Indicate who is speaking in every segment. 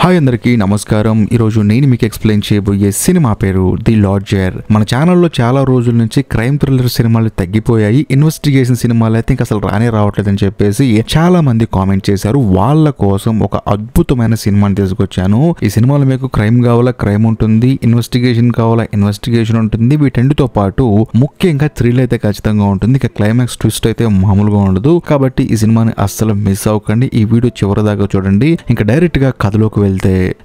Speaker 1: Hi అందరికీ నమస్కారం. ఈరోజు నేను మీకు ఎక్స్ప్లెయిన్ చేయబోయే సినిమా పేరు ది లాడ్జర్. మన ఛానల్లో చాలా రోజుల నుంచి క్రైమ్ థ్రిల్లర్ సినిమాలు తగ్గిపోయాయి, ఇన్వెస్టిగేషన్ సినిమాలు అయితే ఇంకా అసలు రావట్లేదని చెప్పేసి చాలా మంది కామెంట్ చేశారు. వాళ్ళ కోసం ఒక అద్భుతమైన సినిమాని తీసుకొచ్చాను. ఈ సినిమాలో మీకు క్రైమ్ కావాలా క్రైమ్ ఉంటుంది, ఇన్వెస్టిగేషన్ కావాలా ఇన్వెస్టిగేషన్ ఉంటుంది, వీటన్నిటితో పాటు ముఖ్యంగా థ్రిల్ అయితే ఖచ్చితంగా ఉంటుంది. ఇక క్లైమాక్స్ ట్విస్ట్ అయితే మామూలుగా ఉండదు. కాబట్టి ఈ సినిమాని అస్సలు మిస్ అవ్వకండి. ఈ వీడియో చివరి దాకా చూడండి. ఇంకా డైరెక్ట్ గా కథలోకి వెళ్తే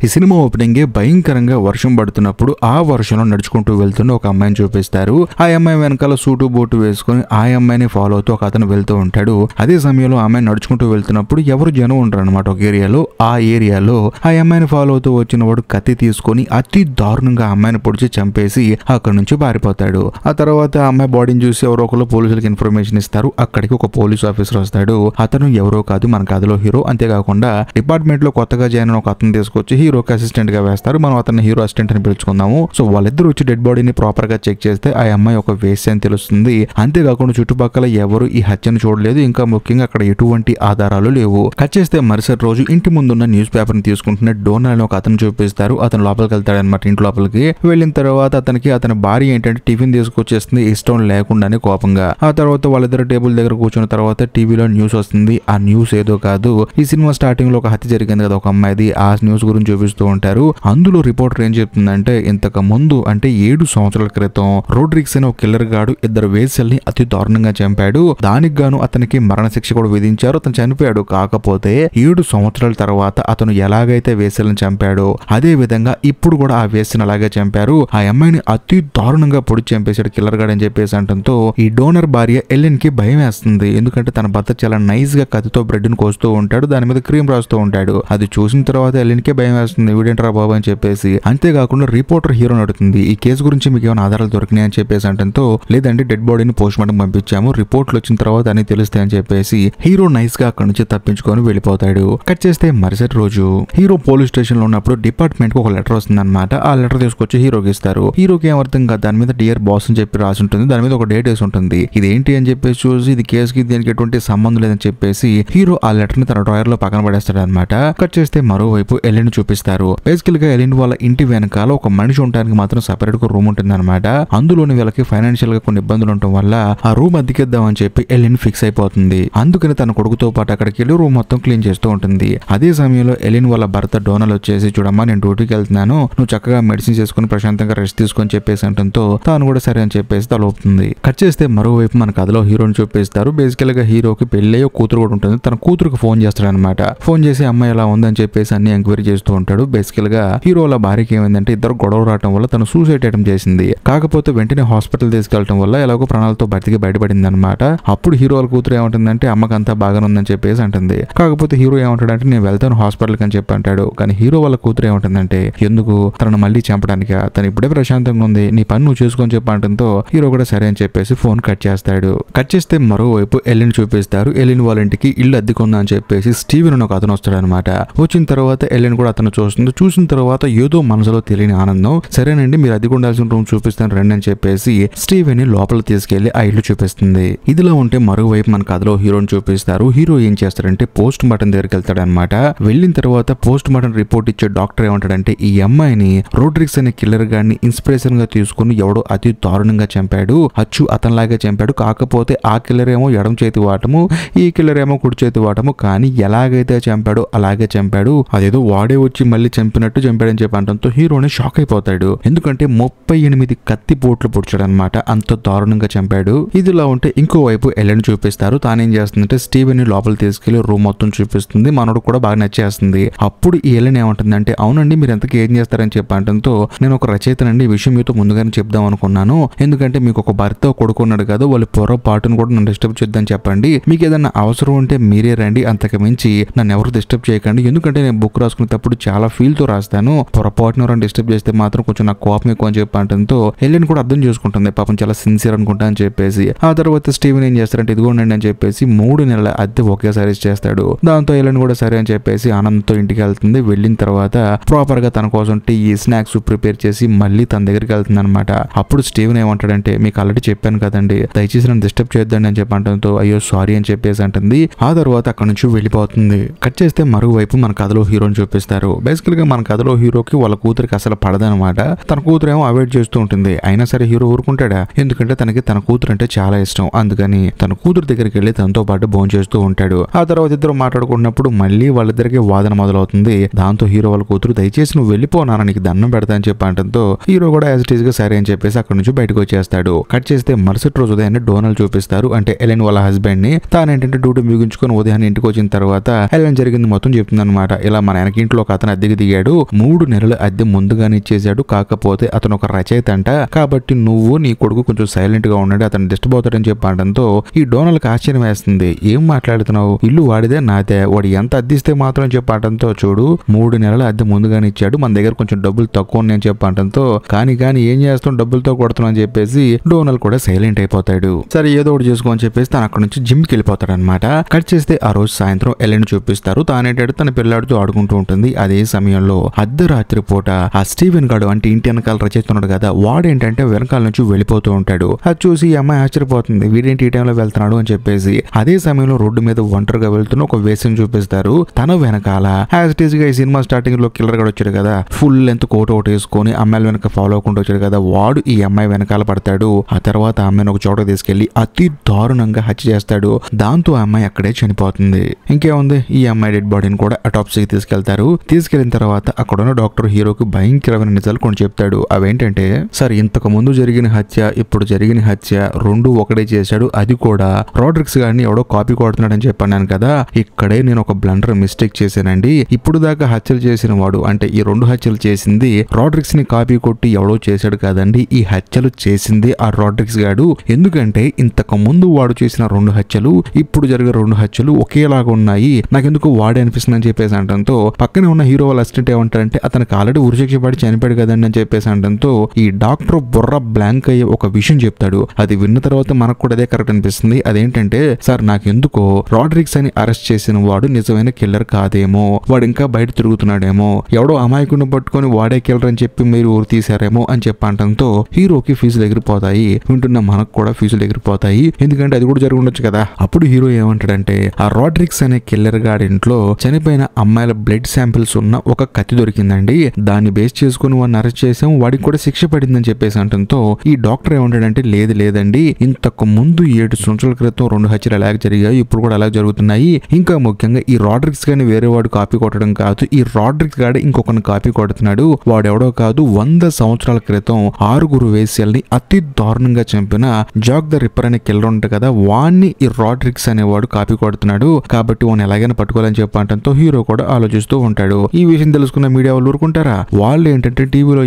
Speaker 1: ఈ సినిమా ఓపెనింగ్ భయంకరంగా వర్షం పడుతున్నప్పుడు ఆ వర్షంలో నడుచుకుంటూ వెళ్తున్న ఒక అమ్మాయిని చూపిస్తారు. ఆ అమ్మాయి వెనకాల సూటు బోటు వేసుకుని ఆ అమ్మాయిని ఫాలో అవుతూ ఒక అతను వెళ్తూ ఉంటాడు. అదే సమయంలో ఆ అమ్మాయి నడుచుకుంటూ వెళ్తున్నప్పుడు ఎవరు జనం ఉంటారు అనమాట ఒక ఏరియాలో. ఆ ఏరియాలో ఆ అమ్మాయిని ఫాలో అవుతూ వచ్చిన వాడు కత్తి తీసుకొని అతి దారుణంగా ఆ అమ్మాయిని పొడిచి చంపేసి అక్కడి నుంచి పారిపోతాడు. ఆ తర్వాత ఆ అమ్మాయి బాడీని చూసి ఎవరో ఒకరు పోలీసులకు ఇన్ఫర్మేషన్ ఇస్తారు. అక్కడికి ఒక పోలీస్ ఆఫీసర్ వస్తాడు. అతను ఎవరో కాదు, మన కథలో హీరో. అంతేకాకుండా డిపార్ట్మెంట్ లో కొత్తగా జాయిన్ అయిన ఒక అతను తీసుకొచ్చి హీరోకి అసిస్టెంట్ గా వేస్తారు. మనం అతన్ని హీరో అసిస్టెంట్ అని పిలుచుకుందాము. సో వాళ్ళిద్దరు వచ్చి డెడ్ బాడీని ప్రాపర్ గా చెక్ చేస్తే ఆ అమ్మాయి ఒక వేశ్య అని తెలుస్తుంది. అంతేకాకుండా చుట్టుపక్కల ఎవరు ఈ హత్యను చూడలేదు. ఇంకా ముఖ్యంగా అక్కడ ఎటువంటి ఆధారాలు లేవు. కట్ చేస్తే మరుసటి రోజు ఇంటి ముందున్న న్యూస్ పేపర్ ని తీసుకుంటున్న డోనాల్డ్ అని ఒక అతను చూపిస్తారు. అతను లోపలికి వెళ్తాడు అనమాట. ఇంటి లోపలికి వెళ్ళిన తర్వాత అతని భార్య ఏంటంటే టిఫిన్ తీసుకొచ్చేస్తుంది ఇష్టం లేకుండానే కోపంగా. ఆ తర్వాత వాళ్ళిద్దరు టేబుల్ దగ్గర కూర్చున్న తర్వాత టీవీలో న్యూస్ వస్తుంది. ఆ న్యూస్ ఏదో కాదు, ఈ సినిమా స్టార్టింగ్ లో ఒక హత్య జరిగింది కదా ఒక అమ్మాయిది, ఆ న్యూస్ గురించి చూపిస్తూ ఉంటారు. అందులో రిపోర్టర్ ఏం చెప్తుందంటే ఇంతకు ముందు అంటే 7 సంవత్సరాల క్రితం రోడ్రిక్స్ అనే ఒక కిల్లర్ గాడు ఇద్దరు వేశ్యల్ని అతి దారుణంగా చంపాడు. దానికి గాను అతనికి మరణశిక్ష కూడా విధించారు. అతను చనిపోయాడు. కాకపోతే 7 సంవత్సరాల తర్వాత అతను ఎలాగైతే వేశ్యలను చంపాడో అదే విధంగా ఇప్పుడు కూడా ఆ వేశ్యను అలాగే చంపారు. ఆ అమ్మాయిని అతి దారుణంగా పొడి చంపేశాడు కిల్లర్ గాడు అని చెప్పేసి అంటంతో ఈ డోనర్ భార్య ఎలెన్ కి భయం వేస్తుంది. ఎందుకంటే తన భర్త చాలా నైస్ గా కత్తితో బ్రెడ్ ని కోస్తూ ఉంటాడు, దాని మీద క్రీమ్ రాస్తూ ఉంటాడు. అది చూసిన తర్వాత ఎలెన్ కి భయం వేస్తుంది, వీడేంట్రా బాబు అని చెప్పేసి. అంతేకాకుండా రిపోర్టర్ హీరోని అడుగుతుంది, ఈ కేసు గురించి మీకు ఏమైనా ఆధారాలు దొరికినాయి అని చెప్పేసి అంటంతో లేదంటే డెడ్ బాడీని పోస్ట్ మార్టం పంపించాము, రిపోర్ట్లు వచ్చిన తర్వాత అన్ని తెలుస్తాయి అని చెప్పేసి హీరో నైస్ గా అక్కడి నుంచి తప్పించుకొని వెళ్ళిపోతాడు. కట్ చేస్తే మరుసటి రోజు హీరో పోలీస్ స్టేషన్ లో ఉన్నప్పుడు డిపార్ట్మెంట్ కి ఒక లెటర్ వస్తుంది అనమాట. ఆ లెటర్ తీసుకొచ్చి హీరోకి ఇస్తారు. హీరోకి ఏమర్థం కాదు, దాని మీద డియర్ బాస్ అని చెప్పి రాసి ఉంటుంది, దాని మీద ఒక డేట్ వేసి ఉంటుంది. ఇదేంటి అని చెప్పేసి చూసి ఇది కేసుకి దీనికి ఎటువంటి సంబంధం లేదని చెప్పేసి హీరో ఆ లెటర్ ని తన డ్రాయర్ లో పక్కన పడేస్తాడు అనమాట. కట్ చేస్తే మరోవైపు ఎలిన్ చూపిస్తారు. బేసికల్ గా ఎలిన్ వాళ్ళ ఇంటి వెనకాల ఒక మనిషి ఉండడానికి మాత్రం సెపరేట్ గా రూమ్ ఉంటుంది అనమాట. అందులోని వీళ్ళకి ఫైనాన్షియల్ గా కొన్ని ఇబ్బందులు ఉండటం వల్ల ఆ రూమ్ అద్దెకిద్దాం అని చెప్పి ఎలిన్ ఫిక్స్ అయిపోతుంది. అందుకని తన కొడుకుతో పాటు అక్కడికి వెళ్ళి రూమ్ మొత్తం క్లీన్ చేస్తూ ఉంటుంది. అదే సమయంలో ఎలిన్ వాళ్ళ భర్త డోనాల్డ్ వచ్చేసి చూడమ్మా నేను డ్యూటీకి వెళ్తున్నాను, నువ్వు చక్కగా మెడిసిన్ చేసుకుని ప్రశాంతంగా రెస్ట్ తీసుకొని చెప్పేసి అంటంతో తాను కూడా సరే అని చెప్పేసి తలొప్పుతుంది. కట్ చేస్తే మరోవైపు మన కథలో హీరోని చూపిస్తారు. బేసికల్ గా హీరోకి పెళ్ళయ్యో కూతురు కూడా ఉంటుంది. తన కూతురుకు ఫోన్ చేస్తాడు అనమాట. ఫోన్ చేసి అమ్మాయి ఎలా ఉందని చెప్పేసి అన్ని ఎంక్వైరీ చేస్తూ ఉంటాడు. బేసికల్ గా హీరో వాళ్ళ భార్యకి ఏమైందంటే ఇద్దరు గొడవ రావడం వల్ల తను సూసైడ్ అటెంప్ట్ చేసింది. కాకపోతే వెంటనే హాస్పిటల్ తీసుకెళ్లడం వల్ల ఎలాగో ప్రాణాలతో బతికి బయటపడింది అనమాట. అప్పుడు హీరో వాళ్ళ కూతురు ఏమంటుందంటే అమ్మకి అంతా బాగానే ఉందని చెప్పేసి అంటుంది. కాకపోతే హీరో ఏమంటాడంటే నేను వెళ్తాను హాస్పిటల్కి అని చెప్పి అంటాడు. కానీ హీరో వాళ్ళ కూతురు ఏమంటుందంటే ఎందుకు తనను మళ్ళీ చంపడానికి, తను ఇప్పుడే ప్రశాంతంగా ఉంది, నీ పని నువ్వు చేసుకొని చెప్పి అంటంతో హీరో కూడా సరే అని చెప్పేసి ఫోన్ కట్ చేస్తాడు. కట్ చేస్తే మరోవైపు ఎలిన్ చూపిస్తారు. ఎలిన్ వాళ్ళ ఇంటికి ఇల్లు అద్దెకుందా అని చెప్పేసి స్టీవెన్ అని ఒక అతను వస్తాడు అనమాట. వచ్చిన తర్వాత ఎలిన్ కూడా అతను చూస్తుంది. చూసిన తర్వాత ఏదో మనసులో తెలియని ఆనందం, సరేనండి మీరు అద్దెకు ఉండాల్సిన రూమ్ చూపిస్తాను రండి అని చెప్పేసి స్టీవెన్ ని లోపల తీసుకెళ్లి ఆ ఇల్లు చూపిస్తుంది. ఇదిలా ఉంటే మరోవైపు మన కథలో హీరోని చూపిస్తారు. హీరో ఏం చేస్తాడంటే పోస్ట్ మార్టం దగ్గరికి వెళ్తాడు అనమాట. వెళ్ళిన తర్వాత పోస్ట్ మార్టం రిపోర్ట్ ఇచ్చే డాక్టర్ ఏమంటాడంటే ఈ అమ్మాయిని రోడ్రిక్స్ అనే కిల్లర్ గాడిని ఇన్స్పిరేషన్ గా తీసుకుని ఎవడో అతి దారుణంగా చంపాడు, అచ్చు అతనిలాగే చంపాడు. కాకపోతే ఆ కిల్లర్ ఏమో ఎడమ చేతి వాటము, ఈ కిల్లర్ ఏమో కుడి చేతి వాటము, కానీ ఎలాగైతే చంపాడో అలాగే చంపాడు, అదేదో వాడే వచ్చి మళ్ళీ చంపినట్టు చంపాడని చెప్పి అంటంతో హీరోని షాక్ అయిపోతాడు. ఎందుకంటే 38 కత్తి పోట్లు పొడిచాడు అనమాట, అంత దారుణంగా చంపాడు. ఇదిలా ఉంటే ఇంకోవైపు ఎలెన్ చూపిస్తారు. తానేం చేస్తుందంటే స్టీవెన్ ని లోపల తీసుకెళ్లి రూమ్ మొత్తం చూపిస్తుంది. మనోడు కూడా బాగా నచ్చేస్తుంది. అప్పుడు ఈ ఎలెన్ ఏమంటుందంటే అవునండి మీరు ఎంతకి ఏం చేస్తారని చెప్పి అంటంతో నేను ఒక రచయితనండి, ఈ విషయం మీతో ముందుగానే చెప్దాం అనుకున్నాను. ఎందుకంటే మీకు ఒక భర్త కొడుకున్నాడు కదా, వాళ్ళు పొరపాటును కూడా నన్ను డిస్టర్బ్ చేద్దని చెప్పండి. మీకు ఏదైనా అవసరం ఉంటే మీరే రండి, అంతకు మించి నన్ను ఎవరు డిస్టర్బ్ చేయకండి. ఎందుకంటే నేను బుక్ రాసుకునేటప్పుడు చాలా ఫీల్ తో రాస్తాను, పొరపాటును ఎవరైనా డిస్టర్బ్ చేస్తే మాత్రం కొంచెం నాకు కోపం ఎక్కువ అని చెప్పి అంటంతో ఎలిన్ కూడా అర్థం చేసుకుంటుంది, పాపం చాలా సిన్సియర్ అనుకుంటా అని చెప్పేసి. ఆ తర్వాత స్టీవెన్ ఏం చేస్తారంటే ఇదిగోండి అని చెప్పేసి 3 నెలల అద్దె ఒకేసారి చేస్తాడు. దాంతో ఎలిన్ కూడా సరే అని చెప్పేసి ఆనందంతో ఇంటికి వెళ్తుంది. వెళ్ళిన తర్వాత ప్రాపర్ గా తన కోసం టీ స్నాక్స్ ప్రిపేర్ చేసి మళ్ళీ తన దగ్గరికి వెళ్తుంది అనమాట. అప్పుడు స్టీవెన్ ఏమంటాడంటే మీకు ఆల్రెడీ చెప్పాను కదండి, దయచేసి నన్ను డిస్టర్బ్ చేయొద్దండి అని చెప్పి అంటంతో అయ్యో సారీ అని చెప్పేసి అంటుంది. ఆ తర్వాత అక్కడ నుంచి వెళ్ళిపోతుంది. కట్ చేస్తే మరోవైపు మన కథలో హీరోని చూపిస్తారు. చూపిస్తారు. బేసికల్ గా మన కథలో హీరోకి వాళ్ళ కూతురికి అసలు పడదనమాట. తన కూతురు ఏమో అవాయిడ్ చేస్తూ ఉంటుంది. అయినా సరే హీరో ఊరుకుంటాడా? ఎందుకంటే తనకి తన కూతురు అంటే చాలా ఇష్టం. అందుకని తన కూతురు దగ్గరికి వెళ్లి తనతో పాటు భోజనం చేస్తూ ఉంటాడు. ఆ తర్వాత ఇద్దరు మాట్లాడుకున్నప్పుడు మళ్ళీ వాళ్ళిద్దరికి వాదన మొదలవుతుంది. దాంతో హీరో వాళ్ళ కూతురు దయచేసి నువ్వు వెళ్ళిపోనా, నీకు దండం పెడతా అని చెప్పి అంటంతో హీరో కూడా యాజ్ ఇట్ ఈస్ గా సరే అని చెప్పేసి అక్కడ నుంచి బయటకు వచ్చేస్తాడు. కట్ చేస్తే మరుసటి రోజు ఉదయాన్నే డోనాల్డ్ చూపిస్తారు. అంటే ఎలెన్ వాళ్ళ హస్బెండ్ ని. తానేంటంటే డ్యూటీ ముగించుకొని ఉదయాన్నే ఇంటికి వచ్చిన తర్వాత ఎలెన్ జరిగింది మొత్తం చెప్తుంది అనమాట. ఇలా మన వెనక ఇంట్లో ఒక అతను అద్దెకి దిగాడు, 3 నెలల అద్దె ముందుగానే ఇచ్చేసాడు, కాకపోతే అతను ఒక రచయిత అంట, కాబట్టి నువ్వు నీ కొడుకు కొంచెం సైలెంట్ గా ఉన్నాడు, అతను డిస్టర్బ్ అవుతాడని చెప్పడంతో ఈ డోనాల్డ్కి ఆశ్చర్యం వేస్తుంది. ఏం మాట్లాడుతున్నావు, ఇల్లు వాడిదే నాదే, వాడు ఎంత అద్దిస్తే మాత్రం చెప్పడంతో చూడు 3 నెలల అద్దె ముందుగానే ఇచ్చాడు, మన దగ్గర కొంచెం డబ్బులు తక్కువ ఉన్నాయని చెప్పడంతో కానీ ఏం చేస్తాం డబ్బులతో కొడుతున్నాం అని చెప్పేసి డోనాల్డ్ కూడా సైలెంట్ అయిపోతాడు. సరే ఏదో ఒకటి చేసుకోని చెప్పేసి తను అక్కడ నుంచి జిమ్ కి వెళ్ళిపోతాడు అనమాట. కట్ చేస్తే ఆ రోజు సాయంత్రం ఎలెన్ చూపిస్తారు. తానేంటాడు తన పిల్లాడితో ఆడుకుంటూ ఉంటుంది. అదే సమయంలో అర్ధరాత్రి పూట ఆ స్టీవెన్ గాడు అంటే ఇంటి వెనకాల రచిస్తున్నాడు కదా, వాడేంటంటే వెనకాల నుంచి వెళ్ళిపోతూ ఉంటాడు. అది చూసి ఈ అమ్మాయి ఆశ్చర్యపోతుంది, వీడేంటి ఈ టైంలో వెళ్తున్నాడు అని చెప్పేసి. అదే సమయంలో రోడ్డు మీద ఒంటరిగా వెళ్తున్న ఒక వేసిని చూపిస్తారు. తన వెనకాల యాజ్ ఇట్ ఈస్ గా ఈ సినిమా స్టార్టింగ్ లో కిల్లర్ గాడు వచ్చాడు కదా, ఫుల్ లెంత్ కోట్ ఒకటి వేసుకొని అమ్మాయిల వెనక ఫాలో అవ్వకుండా వచ్చాడు కదా, వాడు ఈ అమ్మాయి వెనకాల పడతాడు. ఆ తర్వాత ఆ అమ్మాయిని ఒక చోట తీసుకెళ్లి అతి దారుణంగా హత్య చేస్తాడు. దాంతో ఆ అమ్మాయి అక్కడే చనిపోతుంది. ఇంకేముంది, ఈ అమ్మాయి డెడ్ బాడీని కూడా అటాప్సీకి తీసుకెళ్తారు. తీసుకెళ్లిన తర్వాత అక్కడ ఉన్న డాక్టర్ హీరోకి భయంకరమైన నిజాలు కొన్ని చెప్తాడు. అవేంటంటే, సార్ ఇంతకు ముందు జరిగిన హత్య ఇప్పుడు జరిగిన హత్య 2 ఒకటే చేశాడు, అది కూడా రాడ్రిక్స్ గారిని ఎవడో కాపీ కొడుతున్నాడని చెప్పన్నాను కదా, ఇక్కడే నేను ఒక బ్లండర్ మిస్టేక్ చేశానండి. ఇప్పుడు దాకా హత్యలు చేసిన వాడు అంటే ఈ 2 హత్యలు చేసింది రాడ్రిక్స్ ని కాపీ కొట్టి ఎవడో చేశాడు కాదండి, ఈ హత్యలు చేసింది ఆ రాడ్రిక్స్ గాడు. ఎందుకంటే ఇంతకు ముందు వాడు చేసిన 2 హత్యలు ఇప్పుడు జరిగే 2 హత్యలు ఒకేలాగా ఉన్నాయి, నాకెందుకు వాడే అనిపిస్తుంది అని చెప్పేసి అంటంతో పక్కనే ఉన్న హీరో వాళ్ళ అసిస్టెంట్ ఏమంటారంటే అతనికి ఆల్రెడీ ఉరిశిక్ష పడి చనిపోయాడు కదండి అని చెప్పేసి అంటంతో ఈ డాక్టర్ బుర్ర బ్లాంక్ అయ్యే ఒక విషయం చెప్తాడు. అది విన్న తర్వాత మనకు కూడా అదే కరెక్ట్ అనిపిస్తుంది. అదేంటంటే, సార్ నాకెందుకో రాడ్రిక్స్ అని అరెస్ట్ చేసిన వాడు నిజమైన కిల్లర్ కాదేమో, వాడు ఇంకా బయట తిరుగుతున్నాడేమో, ఎవడో అమాయకుని పట్టుకొని వాడే కిల్లర్ అని చెప్పి మీరు ఊరు తీసారేమో అని చెప్పి అంటంతో హీరోకి ఫీజులు ఎగిరిపోతాయి. వింటున్న మనకు కూడా ఫీజులు ఎగిరిపోతాయి, ఎందుకంటే అది కూడా జరిగి ఉండొచ్చు కదా. అప్పుడు హీరో ఏమంటాడంటే, ఆ రాడ్రిక్స్ అనే కిల్లర్ గాడి ఇంట్లో చనిపోయిన అమ్మాయిల బ్లడ్ శాంపిల్స్ ఉన్న ఒక కత్తి దొరికిందండి, దాన్ని బేస్ చేసుకుని వాడిని అరెస్ట్ చేసాం, వాడికి కూడా శిక్ష పడిందని చెప్పేసి అంటంతో ఈ డాక్టర్ ఏమంటాడంటే, లేదండి ఇంతకు ముందు 7 సంవత్సరాల క్రితం 2 హత్యలు అలాగే జరిగాయి, ఇప్పుడు కూడా అలాగే జరుగుతున్నాయి. ఇంకా ముఖ్యంగా ఈ రాడ్రిక్స్ గాని వేరే వాడు కాపీ కొట్టడం కాదు, ఈ రాడ్రిక్స్ గాడి ఇంకొకరిని కాపీ కొడుతున్నాడు, వాడెవడో కాదు 100 సంవత్సరాల క్రితం 6 వేశ్యల్ని అతి దారుణంగా చంపిన జాక్ ద రిప్పర్ అనే కిల్లర్ ఉంటాడు కదా, వాణ్ణి ఈ రాడ్రిక్స్ అనేవాడు కాపీ కొడుతున్నాడు, కాబట్టి వాడిని ఎలాగైనా పట్టుకోవాలని చెప్పంటంతో హీరో కూడా ఆలోచిస్తూ ఉంటాడు. ఈ విషయం తెలుసుకున్న మీడియా వాళ్ళు ఊరుకుంటారా? వాళ్ళు ఏంటంటే టీవీలో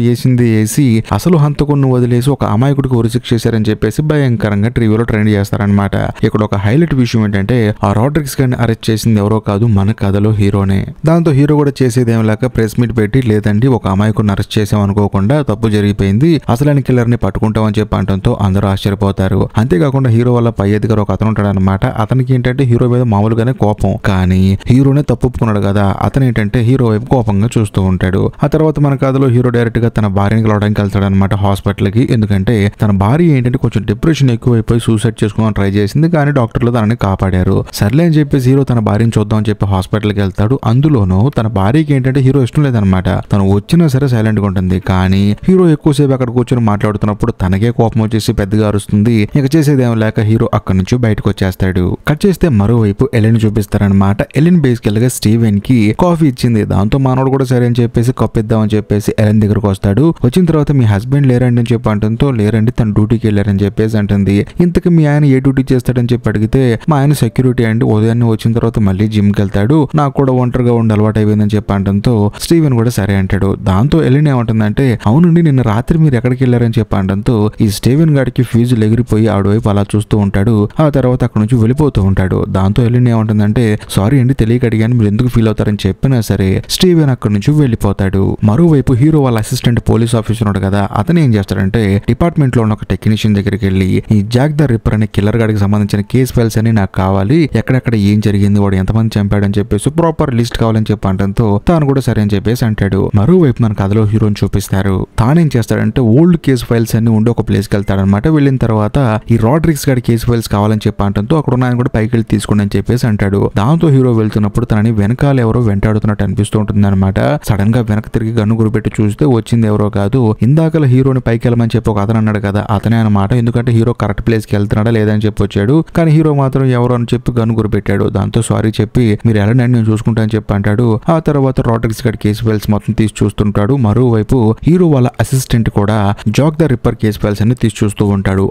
Speaker 1: వేసి అసలు హంతకుడిని వదిలేసి ఒక అమాయకుడికి ఉరిశిక్ష చేశారని చెప్పేసి భయంకరంగా టీవీలో ట్రెండ్ చేస్తారనమాట. ఇక్కడ ఒక హైలైట్ విషయం ఏంటంటే, ఆ రాడ్రిక్స్ గారిని అరెస్ట్ చేసింది ఎవరో కాదు, మన కథలో హీరోనే. దాంతో హీరో కూడా చేసేది ఏం లేక ప్రెస్ మీట్ పెట్టి, లేదండి ఒక అమాయకుడిని అరెస్ట్ చేసాం అనుకోకుండా తప్పు జరిగిపోయింది, అసలైన కిల్లర్ ని పట్టుకుంటామని చెప్పి అంటంతో అందరూ ఆశ్చర్యపోతారు. అంతేకాకుండా హీరో వల్ల పై అధికారి ఒక అతను ఉంటాడు అనమాట. అతనికి ఏంటంటే హీరో మీద మామూలుగానే కోపం, కానీ హీరోనే తప్పుకున్నాడు కదా, అతను ఏంటంటే హీరో వైపు కోపంగా చూస్తూ ఉంటాడు. ఆ తర్వాత మన కథలో హీరో డైరెక్ట్ గా తన భార్యని కలవడానికి వెళ్తాడు అనమాట హాస్పిటల్ కి. ఎందుకంటే తన భార్య ఏంటంటే కొంచెం డిప్రెషన్ ఎక్కువైపోయి సూసైడ్ చేసుకోవడం ట్రై చేసింది, కానీ డాక్టర్లు తనని కాపాడారు. సర్లే అని చెప్పేసి హీరో తన భార్యని చూద్దాం అని చెప్పి హాస్పిటల్ కి వెళ్తాడు. అందులోనూ తన భార్యకి ఏంటంటే హీరో ఇష్టం లేదనమాట, తను వచ్చినా సరే సైలెంట్ గా ఉంటుంది. కానీ హీరో ఎక్కువసేపు అక్కడ కూర్చొని మాట్లాడుతున్నప్పుడు తనకే కోపం వచ్చేసి పెద్దగా అరుస్తుంది. ఇక చేసేదేం లేక హీరో అక్కడి నుంచి బయటకు వచ్చేస్తాడు. కట్ చేస్తే మరోవైపు ఎలెన్ చూపిస్తారనమాట. ఎలెన్ బేసికల్ గా స్టీవెన్ కి కాఫీ ఇచ్చింది, దాంతో మానవుడు కూడా సరే అని చెప్పేసి కప్ ఇద్దామని చెప్పేసి ఎలెన్ దగ్గరకు వస్తాడు. వచ్చిన తర్వాత మీ హస్బెండ్ లేరండి అని చెప్పి అంటంతో, లేరండి తన డ్యూటీకి వెళ్ళారని చెప్పేసి అంటుంది. ఇంతకు మీ ఆయన ఏ డ్యూటీ చేస్తాడని చెప్పి అడిగితే, మా ఆయన సెక్యూరిటీ అండి, ఉదయాన్నే వచ్చిన తర్వాత మళ్ళీ జిమ్ కి వెళ్తాడు, నాకు కూడా ఒంటరిగా ఉండి అలవాటు అయిపోయిందని చెప్పి అంటంతో స్టీవెన్ కూడా సరే అంటాడు. దాంతో ఎలెన్ ఏమంటుందంటే, అవునండి నిన్న రాత్రి మీరు ఎక్కడికి వెళ్ళారని చెప్పి అంటంతో ఈ స్టీవెన్ గాడికి ఫీజులు ఎగిరిపోయి ఆడవైపు అలా చూస్తూ ఉంటాడు. ఆ తర్వాత అక్కడ నుంచి వెళ్ళిపోతూ ఉంటాడు. దాంతో ఎలెన్ ఏమంటుందంటే, సారీ అండి తెలియక అడిగాను, మీరు ఎందుకు ఫీల్ అవుతారని చెప్పినా సరే స్టీవెన్ అక్కడ నుంచి వెళ్ళిపోతాడు. మరోవైపు హీరో వాళ్ళ అసిస్టెంట్ పోలీస్ ఆఫీసర్ ఉన్నాడు కదా, అతను ఏం చేస్తాడంటే డిపార్ట్మెంట్ లో ఉన్న ఒక టెక్నీషియన్ దగ్గరికి వెళ్ళి, ఈ జాక్ ద రిప్పర్ అనే కిల్లర్ గాడికి సంబంధించిన కేస్ ఫైల్స్ అని నాకు కావాలి, ఎక్కడెక్కడ ఏం జరిగింది, వాడు ఎంతమంది చంపాడని చెప్పేసి ప్రాపర్ లిస్ట్ కావాలని చెప్పి అంటంతో తాను కూడా సరే అని చెప్పేసి అంటాడు. మరోవైపు మన కథలో హీరోని చూపిస్తారు. తానేం చేస్తాడంటే ఓల్డ్ కేస్ ఫైల్స్ అన్ని ఉండి ఒక ప్లేస్ కి వెళ్తాడనమాట. వెళ్ళిన తర్వాత ఈ రాడ్రిక్స్ గాడి కేస్ ఫైల్స్ కావాలని చెప్పి అంటంతో అక్కడ ఉన్న ఆయన కూడా పైకి వెళ్ళి తీసుకోండి అని చెప్పేసి అంటాడు. దాంతో హీరో వెళ్తున్నప్పుడు తనని వెనకాల ఎవరో వెంటాడుతున్నారు వెళ్ళిపోతున్నట్టు అనిపిస్తూ ఉంటుంది అనమాట. సడన్ గా వెనక్కి తిరిగి గన్ను గురిపెట్టి చూస్తే వచ్చింది ఎవరో కాదు, ఇందాకల హీరోని పైకి వెళ్ళమని చెప్పి ఒక అతను అన్నాడు కదా, అతనే అనమాట. ఎందుకంటే హీరో కరెక్ట్ ప్లేస్ కి వెళ్తున్నాడా లేదని చెప్పి వచ్చాడు. కానీ హీరో మాత్రం ఎవరో అని చెప్పి గన్ను గురిపెట్టాడు. దాంతో సారీ చెప్పి మీరు వెళ్ళండి నేను చూసుకుంటా అని చెప్పి అంటాడు. ఆ తర్వాత రాడ్రిక్స్ గడి కేసు ఫైల్స్ మొత్తం తీసి చూస్తుంటాడు. మరోవైపు హీరో వాళ్ళ అసిస్టెంట్ కూడా Jack the ripper case files అన్ని తీసి చూస్తూ ఉంటాడు.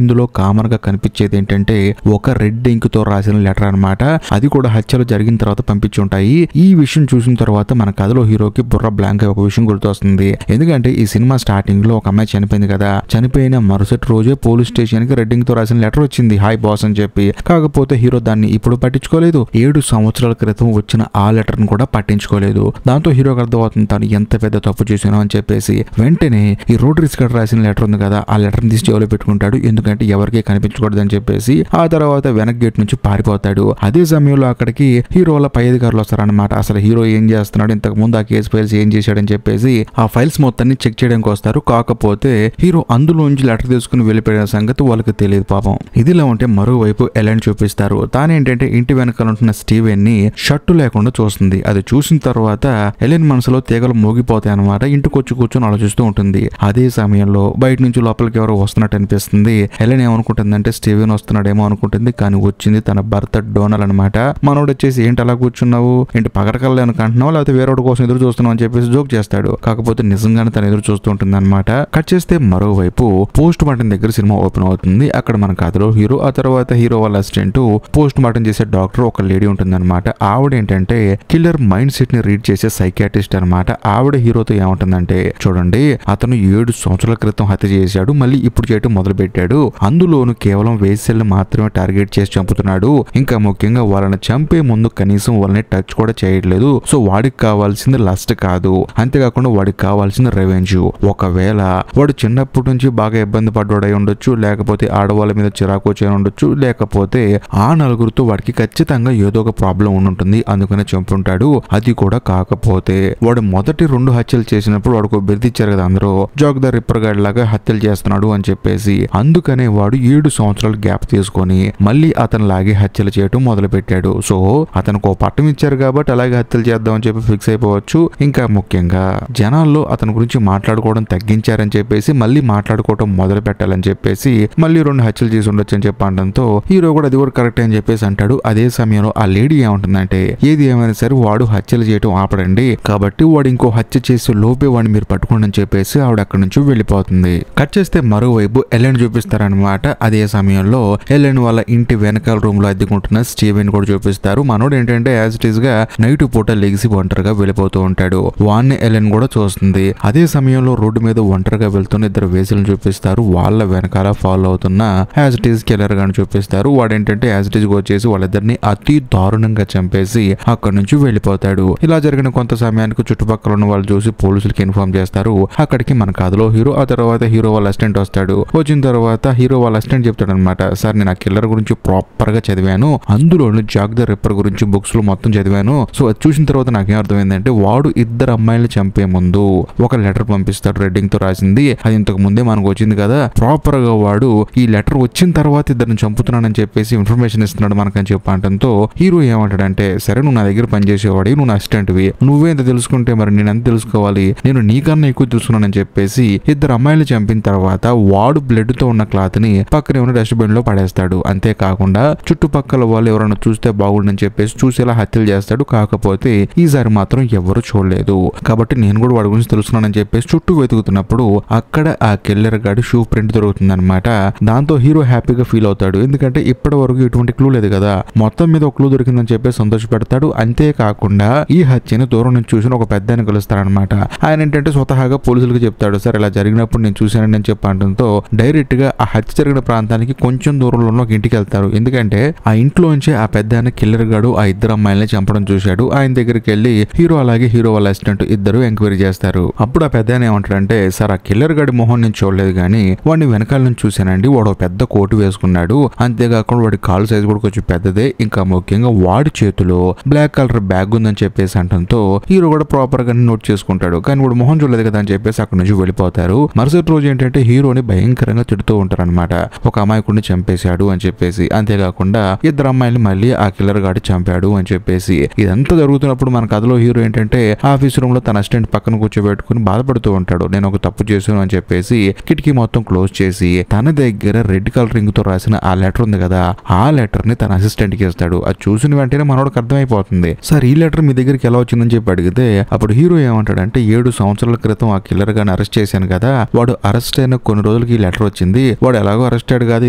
Speaker 1: ఇందులో కామన్ గా కనిపించేది ఏంటంటే ఒక రెడ్ ఇంక్ తో రాసిన లెటర్ అనమాట. అది కూడా హత్యలు జరిగిన తర్వాత పంపించి ఉంటాయి. ఈ విషయం చూసిన తర్వాత మన కథలో హీరోకి బుర్ర బ్లాంక్ ఒక విషయం గుర్తొస్తుంది. ఎందుకంటే ఈ సినిమా స్టార్టింగ్ లో ఒక అమ్మాయి చనిపోయింది కదా, చనిపోయిన మరుసటి రోజే పోలీస్ స్టేషన్ కి రెడ్ ఇంక్ తో రాసిన లెటర్ వచ్చింది, హాయ్ బాస్ అని చెప్పి. కాకపోతే హీరో దాన్ని ఇప్పుడు పట్టించుకోలేదు. 7 సంవత్సరాల క్రితం వచ్చిన ఆ లెటర్ ను కూడా పట్టించుకోలేదు. దాంతో హీరోకి అర్థమవుతుంది తాను ఎంత పెద్ద తప్పు చేశానో అని చెప్పేసి. వెంటనే ఈ రాడ్రిక్స్ గడి రాసిన లెటర్ ఉంది కదా, ఆ లెటర్ తీసి జేబులో పెట్టుకుంటాడు. ఎందుకంటే ఎవరికీ కనిపించకూడదు అని చెప్పేసి. ఆ తర్వాత వెనక్ గేట్ నుంచి పారిపోతాడు. అదే సమయంలో అక్కడికి హీరో వాళ్ళ పై అధికారులు వస్తారనమాట. అసలు హీరో ఏం చేస్తున్నాడు, ఇంతకు ముందు ఆ కేసు ఫైల్స్ ఏం చేశాడని చెప్పేసి ఆ ఫైల్స్ మొత్తాన్ని చెక్ చేయడానికి వస్తారు. కాకపోతే హీరో అందులోంచి లెటర్ తీసుకుని వెళ్ళిపోయిన సంగతి వాళ్ళకి తెలియదు పాపం. ఇదిలా ఉంటే మరోవైపు ఎలెన్ చూపిస్తారు. తానేంటంటే ఇంటి వెనకాల ఉంటున్న స్టీవెన్ ని షర్టు లేకుండా చూస్తుంది. అది చూసిన తర్వాత ఎలెన్ మనసులో తీగలు మోగిపోతాయి అనమాట. ఇంటికి వచ్చి కూర్చొని ఆలోచిస్తూ ఉంటుంది. అదే సమయంలో బయట నుంచి లోపలికి ఎవరో వస్తున్నట్టు అనిపిస్తుంది. ఎలెన్ ఏమనుకుంటుందంటే స్టీవెన్ వస్తున్నాడేమో అనుకుంటుంది. కానీ వచ్చింది తన భర్త డోనల్ అనమాట. మనోడు వచ్చేసి ఏంటి అలా కూర్చున్నావు, ఏంటి పగడకల్లా అనుకుంటున్నావు లేకపోతే వేరేవాడి కోసం ఎదురు చూస్తున్నావు అని చెప్పేసి జోక్ చేస్తాడు. కాకపోతే నిజంగానే తను ఎదురు చూస్తూ ఉంటుంది అనమాట. కట్ చేస్తే మరోవైపు పోస్ట్ మార్టం దగ్గర సినిమా ఓపెన్ అవుతుంది. అక్కడ మన కథలో హీరో, ఆ తర్వాత హీరో వాళ్ళ అసిస్టెంట్, పోస్ట్ మార్టం చేసే డాక్టర్ ఒక లేడీ ఉంటుంది అనమాట. ఆవిడ ఏంటంటే కిల్లర్ మైండ్ సెట్ ని రీడ్ చేసే సైకియాట్రిస్ట్ అనమాట. ఆవిడ హీరోతో ఏమంటుందంటే, చూడండి అతను 7 సంవత్సరాల క్రితం హత్య చేశాడు, మళ్ళీ ఇప్పుడు చేయటం మొదలు పెట్టాడు. అందులోను కేవలం వేశ్యలను మాత్రమే టార్గెట్ చేసి చంపుతున్నాడు. ఇంకా ముఖ్యంగా వాళ్ళని చంపే ముందు కనీసం వాళ్ళని టచ్ కూడా చేయట్లేదు. సో వాడికి కావాల్సింది లస్ట్ కాదు, అంతేకాకుండా వాడికి కావాల్సిన రెవెంజ్. ఒకవేళ వాడు చిన్నప్పటి నుంచి బాగా ఇబ్బంది పడ్డాడై ఉండొచ్చు, లేకపోతే ఆడవాళ్ళ మీద చిరాకు వచ్చి ఉండొచ్చు, లేకపోతే ఆ నలుగురితో వాడికి ఖచ్చితంగా ఏదో ఒక ప్రాబ్లం ఉంటుంది, అందుకనే చంపుంటాడు. అది కూడా కాకపోతే వాడు మొదటి 2 హత్యలు చేసినప్పుడు వాడికి బెదిరించారు కదా అందరూ, జాక్ ద రిప్పర్ గాడి లాగా హత్యలు చేస్తున్నాడు అని చెప్పేసి. అందుకనే వాడు 7 సంవత్సరాలు గ్యాప్ తీసుకొని మళ్ళీ అతను లాగే హత్యలు చేయటం మొదలు పెట్టాడు. సో అతనికి ఒక పట్టం ఇచ్చారు కాబట్టి అలాగే హత్యలు చేద్దాం అని చెప్పి ఫిక్స్ అయిపోవచ్చు. ఇంకా ముఖ్యంగా జనాల్లో అతని గురించి మాట్లాడుకోవడం తగ్గించారని చెప్పేసి మళ్ళీ మాట్లాడుకోవడం మొదలు పెట్టాలని చెప్పేసి మళ్ళీ 2 హత్యలు చేసి ఉండొచ్చు అని చెప్పి అనడంతో హీరో కూడా అది కూడా కరెక్ట్ అని చెప్పేసి అంటాడు. అదే సమయంలో ఆ లేడీ ఏమంటుందంటే, ఏది ఏమైనా సరే వాడు హత్యలు చేయటం ఆపడండి, కాబట్టి వాడు ఇంకో హత్య చేసి లోపే వాడిని మీరు పట్టుకోండి అని చెప్పేసి ఆవిడ అక్కడి నుంచి వెళ్ళిపోతుంది. కట్ చేస్తే మరోవైపు ఎలెన్ చూపిస్తారనమాట. అదే సమయంలో ఎలెన్ వాళ్ళ ఇంటి వెనకాల రూమ్ లో అద్దెకుంటున్న స్టీవెన్ కూడా చూపిస్తారు. మనోడు ఏంటంటే యాజ్ ఇట్ ఈస్ గా నైట్ పూట లెగిసి ఒంటరిగా వెళ్ళిపోతూ ఉంటాడు. వాన్ని ఎలెన్ కూడా చూస్తుంది. అదే సమయంలో రోడ్డు మీద ఒంటరిగా వెళ్తున్న 2 వేసులను చూపిస్తారు. వాళ్ళ వెనకాల ఫాలో అవుతున్న యాజ్ ఇట్ ఈస్ కిల్లర్ గాని చూపిస్తారు. వాడేంటంటే యాజ్ ఇట్ ఈస్ గా వచ్చేసి వాళ్ళిద్దరిని అతి దారుణంగా చంపేసి అక్కడి నుంచి వెళ్ళిపోతాడు. ఇలా జరిగిన కొంత సమయానికి చుట్టుపక్కల ఉన్న వాళ్ళు చూసి పోలీసులకి ఇన్ఫార్మ్ చేస్తారు. అక్కడికి మన కథలో హీరో, ఆ తర్వాత హీరో వాళ్ళ అసిస్టెంట్ వస్తాడు. వచ్చిన తర్వాత హీరో వాళ్ళ అసిస్టెంట్ చెప్తాడు అనమాట, సార్ నేను ఆ కిల్లర్ గురించి ప్రాపర్ గా చదివాను, అందులోను జాక్ ద రిప్పర్ గురించి బుక్స్ లో మొత్తం చదివాను. సో అది చూసిన తర్వాత నాకేం అర్థమైందంటే వాడు 2 అమ్మాయిలను చంపే ముందు ఒక లెటర్ పంపిస్తాడు రెడ్డింగ్ తో రాసింది. అది ఇంతకు ముందే మనకు వచ్చింది కదా, ప్రాపర్ గా వాడు ఈ లెటర్ వచ్చిన తర్వాత 2 చంపుతున్నానని చెప్పేసి ఇన్ఫర్మేషన్ ఇస్తున్నాడు మనకని చెప్పి అనడంతో హీరో ఏమంటాడంటే, సరే నువ్వు నా దగ్గర పనిచేసేవాడి, నువ్వు నా అసిస్టెంట్వి, నువ్వే ఎంత తెలుసుకుంటే మరి నేను ఎంత తెలుసుకోవాలి, నేను నీకన్నా ఎక్కువ తెలుసుకున్నానని చెప్పేసి 2 అమ్మాయిలు చంపిన తర్వాత వాడు బ్లడ్ తో ఉన్న క్లాత్ ని పక్కనే ఉన్న డస్ట్బిన్ లో పడేస్తాడు. అంతేకాకుండా చుట్టుపక్కల వాళ్ళు ఎవరైనా చూస్తే బాగుండని చెప్పేసి చూసేలా హత్యలు చేస్తాడు. కాకపోతే ఈసారి మాత్రం ఎవరు చూడలేదు కాబట్టి నేను కూడా వాడి గురించి తెలుసుకున్నానని చెప్పేసి చుట్టూ వెతుకుతున్నప్పుడు అక్కడ ఆ కిల్లర్ గాడి షూ ప్రింట్ దొరుకుతుంది అనమాట. దాంతో హీరో హ్యాపీగా ఫీల్ అవుతాడు. ఎందుకంటే ఇప్పటి వరకు ఎటువంటి క్లూ లేదు కదా, మొత్తం మీద ఒక క్లూ దొరికిందని చెప్పేసి సంతోషపెడతాడు. అంతేకాకుండా ఈ హత్యని దూరం నుంచి చూసిన ఒక పెద్ద ఆయన కలుస్తారనమాట. ఆయన ఏంటంటే స్వతహాగా పోలీసులకు చెప్తాడు, సార్ ఇలా జరిగినప్పుడు నేను చూశానని అని చెప్పడంతో డైరెక్ట్ గా ఆ హత్య జరిగిన ప్రాంతానికి కొంచెం దూరంలో ఉన్న ఒక ఇంటికి వెళ్తారు. ఎందుకంటే ఆ ఇంట్లోంచి ఆ పెద్ద ఆయన కిల్లర్ గాడు ఆ 2 అమ్మాయిల్ని చంపడం చూశాడు. ఆయన దగ్గరికి వెళ్ళి హీరో అలాగే హీరో వాళ్ళ అసిస్టెంట్ ఇద్దరు ఎంక్వైరీ చేస్తారు. అప్పుడు ఆ పెద్ద ఆయన ఏమంటాడంటే, సార్ ఆ కిల్లర్ గాడి మొహం నేను చూడలేదు కానీ వాడిని వెనకాల నుంచి చూశానండి, వాడు పెద్ద కోటు వేసుకున్నాడు, అంతేకాకుండా వాడి కాలు సైజు కూడా కొంచెం పెద్దదే, ఇంకా ముఖ్యంగా వాడి చేతిలో బ్లాక్ కలర్ బ్యాగ్ ఉందని చెప్పేసి అంటంతో హీరో కూడా ప్రాపర్ గా నోట్ చేసుకుంటాడు. కానీ వాడు మొహం చూడలేదు కదా అని చెప్పేసి అక్కడ నుంచి వెళ్ళిపోతారు. మరుసటి రోజు ఏంటంటే హీరోని భయంకరంగా తిడుతూ ఉంటారు అనమాట, ఒక అమాయకుడిని చంపేశాడు అని చెప్పేసి, అంతేకాకుండా 2 అమ్మాయిలు మళ్ళీ ఆ కిల్లర్ గాడి చంపాడు అని చెప్పేసి. ఇదంతా జరుగుతున్నప్పుడు మన కథలో హీరో ఏంటంటే ఆఫీస్ రూమ్ లో తన అసిస్టెంట్ పక్కన కూర్చోబెట్టుకుని బాధపడుతూ ఉంటాడు. నేను ఒక తప్పు చేశాను అని చెప్పేసి కిటికీ మొత్తం క్లోజ్ చేసి తన దగ్గర రెడ్ కలర్ రింగ్ తో రాసిన ఆ లెటర్ ఉంది కదా, ఆ లెటర్ ని తన అసిస్టెంట్ కి ఇస్తాడు. అది చూసిన వెంటనే మనోడికి అర్థమైపోతుంది. సార్ ఈ లెటర్ మీ దగ్గరికి ఎలా వచ్చిందని చెప్పి అడిగితే అప్పుడు హీరో ఏమంటాడంటే 7 సంవత్సరాల క్రితం ఆ కిల్లర్ గాని అరెస్ట్ చేశాను కదా, వాడు అరెస్ట్ అయిన కొన్ని రోజులకి ఈ లెటర్ వచ్చింది. వాడు ఎలాగో అరెస్ట్ అయ్యాడు కాదు,